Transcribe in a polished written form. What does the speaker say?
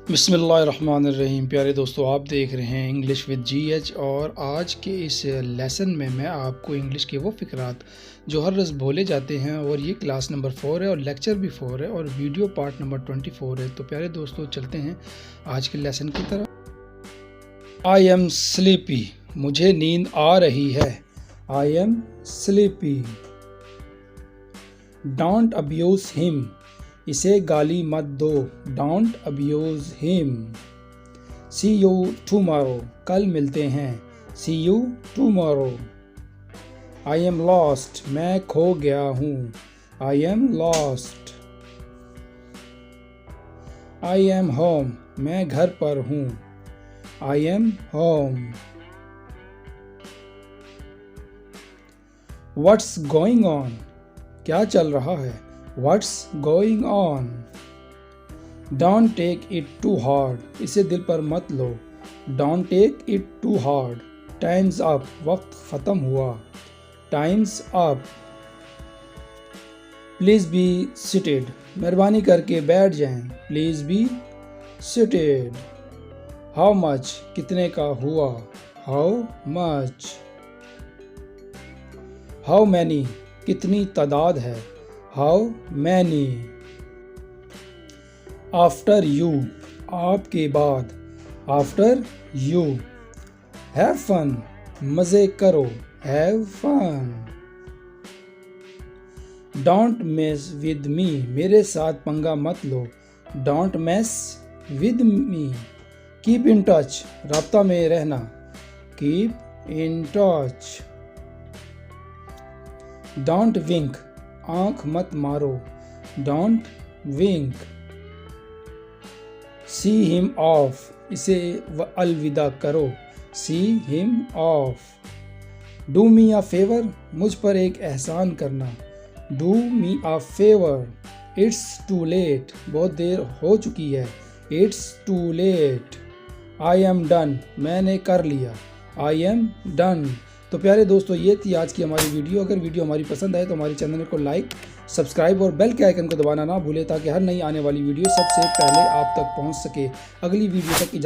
बिस्मिल्लाहिर्रहमानिर्रहीम। प्यारे दोस्तों, आप देख रहे हैं इंग्लिश विद GH और आज के इस लेसन में मैं आपको इंग्लिश के वो फ़िक्रात जो हर रोज़ बोले जाते हैं और ये क्लास नंबर 4 है और लेक्चर भी 4 है और वीडियो पार्ट नंबर 24 है। तो प्यारे दोस्तों, चलते हैं आज के लेसन की तरफ। आई एम स्लीपी, मुझे नींद आ रही है। I am sleepy. Don't abuse him, इसे गाली मत दो। Don't abuse him. See you tomorrow, कल मिलते हैं। See you tomorrow. I am lost, मैं खो गया हूँ। I am lost. I am home, मैं घर पर हूँ। I am home. What's going on, क्या चल रहा है। What's going on? Don't take it too hard, इसे दिल पर मत लो। Don't take it too hard. Time's up, वक्त ख़त्म हुआ। Time's up. Please be seated, मेहरबानी करके बैठ जाएं। Please be seated. How much, कितने का हुआ। How much. How many, कितनी तादाद है। How many. After you, आपके बाद। After you. Have fun, मज़े करो। Have fun. Don't mess with me, मेरे साथ पंगा मत लो। Don't mess with me. Keep in touch, राब्ता में रहना। Keep in touch. Don't wink, आँख मत मारो। Don't wink. See him off, इसे अलविदा करो। See him off. Do me a favour, मुझ पर एक एहसान करना। Do me a favour. It's too late, बहुत देर हो चुकी है। It's too late. I am done, मैंने कर लिया। I am done. तो प्यारे दोस्तों, ये थी आज की हमारी वीडियो। अगर वीडियो हमारी पसंद आए तो हमारे चैनल को लाइक, सब्सक्राइब और बेल के आइकन को दबाना ना भूलें ताकि हर नई आने वाली वीडियो सबसे पहले आप तक पहुंच सके। अगली वीडियो तक